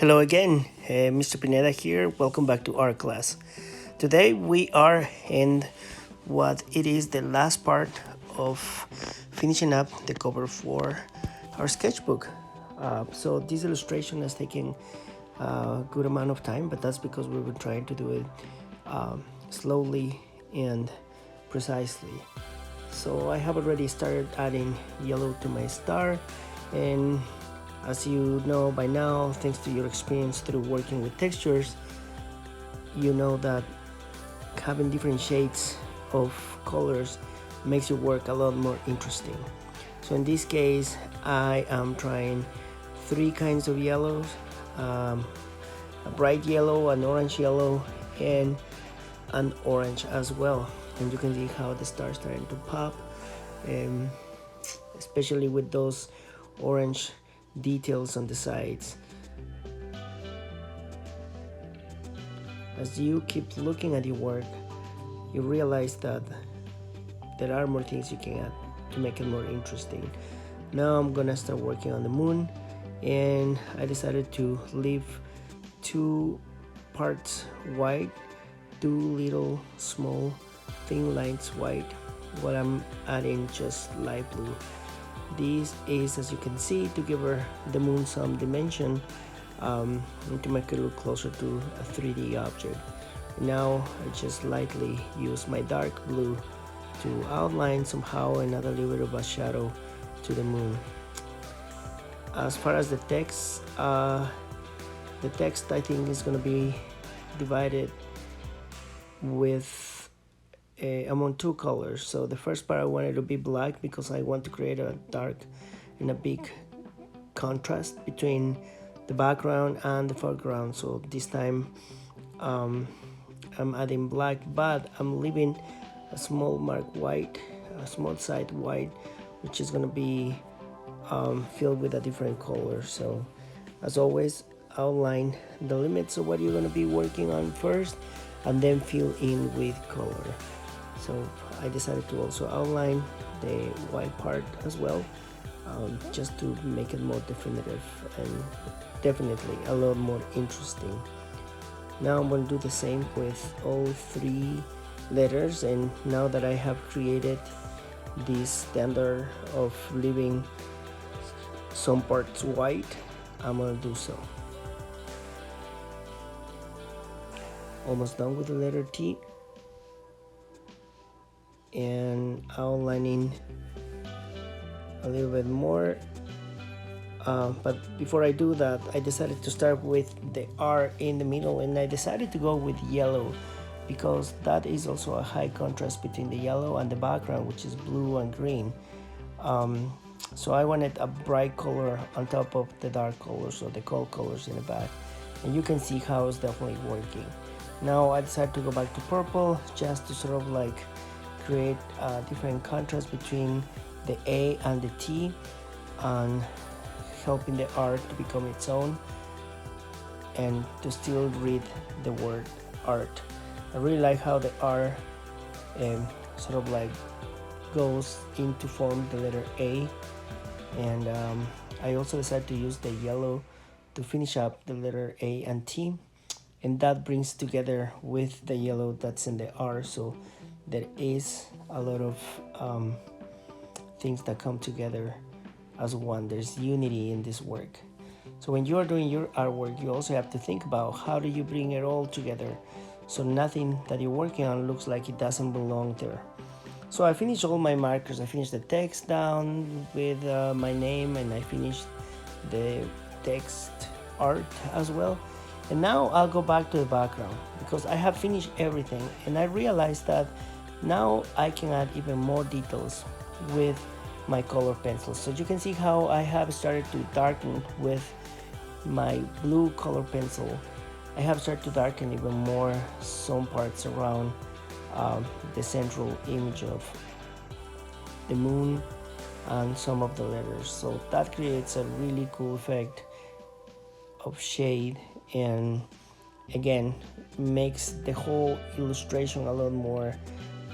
Hello again, Mr. Pineda here. Welcome back to our class. Today we are in what it is the last part of finishing up the cover for our sketchbook. So this illustration has taken a good amount of time, but that's because we've been trying to do it slowly and precisely. So I have already started adding yellow to my star, and as you know by now, thanks to your experience through working with textures, you know that having different shades of colors makes your work a lot more interesting. So in this case, I am trying three kinds of yellows, a bright yellow, an orange yellow, and an orange as well. And you can see how the stars starting to pop, especially with those orange details on the sides. As you keep looking at your work, you realize that there are more things you can add to make it more interesting. Now I'm gonna start working on the moon, and I decided to leave two parts white, two little small thin lines white, while I'm adding just light blue. This is, as you can see, to give the moon some dimension, and to make it look closer to a 3D object. Now I just lightly use my dark blue to outline somehow and add a little bit of a shadow to the moon. As far as the text I think is going to be divided with among two colors. So the first part I wanted to be black because I want to create a dark and a big contrast between the background and the foreground. So this time I'm adding black, but I'm leaving a small mark white, a small side white, which is going to be filled with a different color. So as always, outline the limits of what you're going to be working on first, and then fill in with color. So I decided to also outline the white part as well, just to make it more definitive and definitely a lot more interesting. Now I'm going to do the same with all three letters, and now that I have created this standard of leaving some parts white, I'm going to do so. Almost done with the letter T, and outlining a little bit more, but before I do that, I decided to start with the R in the middle, and I decided to go with yellow because that is also a high contrast between the yellow and the background, which is blue and green. So I wanted a bright color on top of the dark colors, so the cold colors in the back, and you can see how it's definitely working. Now I decided to go back to purple just to sort of like create a different contrast between the A and the T, and helping the R to become its own and to still read the word art. I really like how the R sort of like goes in to form the letter A, and I also decided to use the yellow to finish up the letter A and T, and that brings together with the yellow that's in the R. So there is a lot of things that come together as one. There's unity in this work. So when you are doing your artwork, you also have to think about how do you bring it all together so nothing that you're working on looks like it doesn't belong there. So I finished all my markers. I finished the text down with my name, and I finished the text art as well. And now I'll go back to the background because I have finished everything, and I realized that now I can add even more details with my color pencils. So you can see how I have started to darken with my blue color pencil. I have started to darken even more some parts around the central image of the moon and some of the letters. So that creates a really cool effect of shade, and again makes the whole illustration a lot more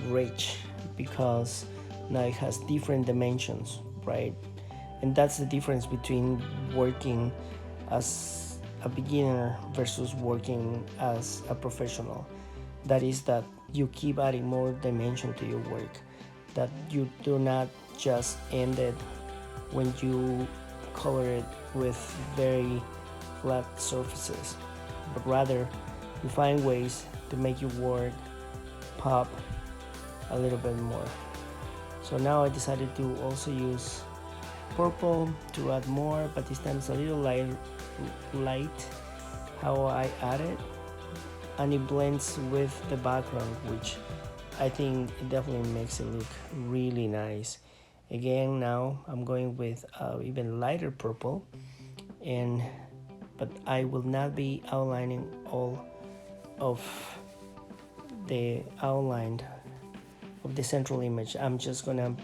rich because now it has different dimensions, right? And that's the difference between working as a beginner versus working as a professional. That is that you keep adding more dimension to your work, that you do not just end it when you color it with very flat surfaces, but rather you find ways to make your work pop a little bit more. So now I decided to also use purple to add more, but this time it's a little light how I add it, and it blends with the background, which I think it definitely makes it look really nice. Again, now I'm going with even lighter purple, and but I will not be outlining all of the outline of the central image. I'm just gonna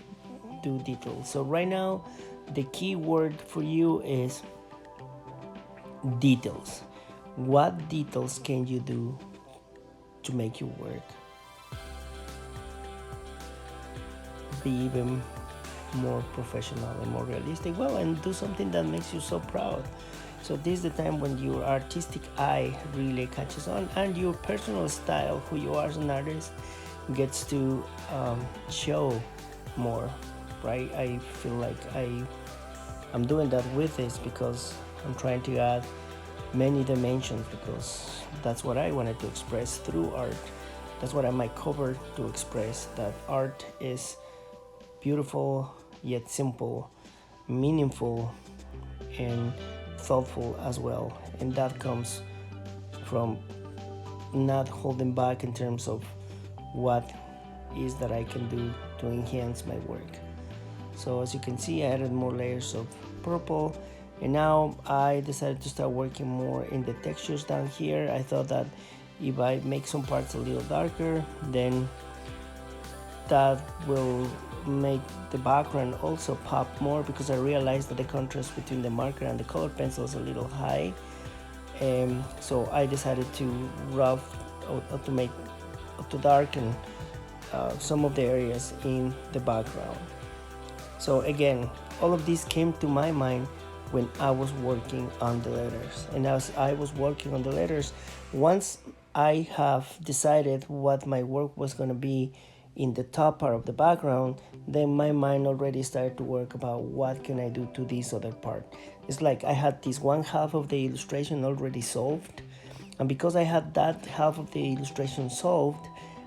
do details. So right now the key word for you is details. What details can you do to make your work be even more professional and more realistic? Well, and do something that makes you so proud. So this is the time when your artistic eye really catches on, and your personal style, who you are as an artist, gets to show more, right? I feel like I'm doing that with this because I'm trying to add many dimensions, because that's what I wanted to express through art. That's what I might cover to express, that art is beautiful yet simple, meaningful, and thoughtful as well. And that comes from not holding back in terms of what is that I can do to enhance my work. So as you can see, I added more layers of purple, and now I decided to start working more in the textures down here. I thought that if I make some parts a little darker, then that will make the background also pop more, because I realized that the contrast between the marker and the color pencil is a little high. So I decided to rough or to darken some of the areas in the background. So again, all of this came to my mind when I was working on the letters. And as I was working on the letters, once I have decided what my work was going to be in the top part of the background, then my mind already started to work about what can I do to this other part. It's like I had this one half of the illustration already solved, and because I had that half of the illustration solved,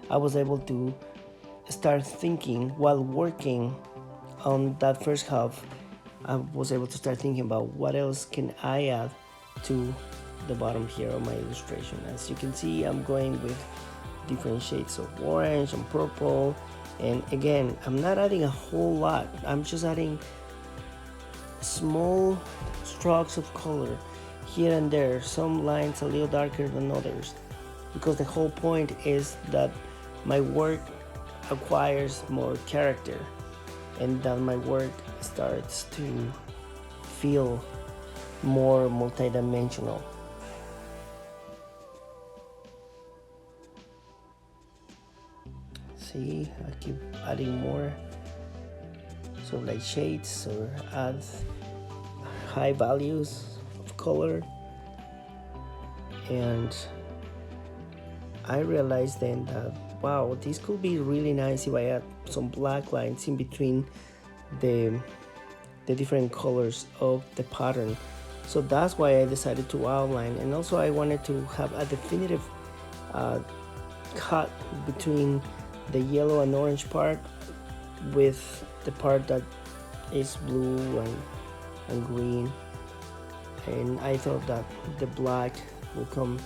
I was able to start thinking while working on that first half. I was able to start thinking about what else can I add to the bottom here of my illustration. As you can see, I'm going with different shades of orange and purple, and again, I'm not adding a whole lot. I'm just adding small strokes of color here and there, some lines a little darker than others, because the whole point is that my work acquires more character, and that my work starts to feel more multidimensional. See, I keep adding more, so like shades, or add high values of color. And I realized then that, wow, this could be really nice if I add some black lines in between the different colors of the pattern. So that's why I decided to outline, and also I wanted to have a definitive cut between the yellow and orange part with the part that is blue and green. And I thought that the black will come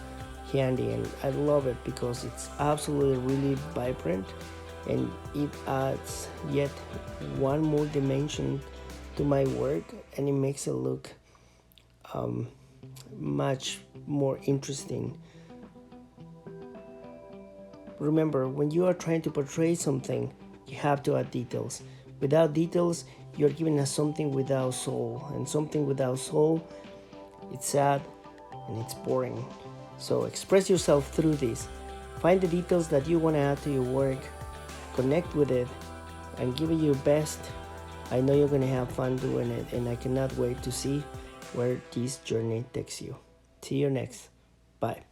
handy, and I love it because it's absolutely really vibrant, and it adds yet one more dimension to my work, and it makes it look much more interesting. Remember, when you are trying to portray something, you have to add details. Without details, you're giving us something without soul, and something without soul, it's sad and it's boring. So express yourself through this. Find the details that you want to add to your work, connect with it, and give it your best. I know you're going to have fun doing it, and I cannot wait to see where this journey takes you. See you next. Bye.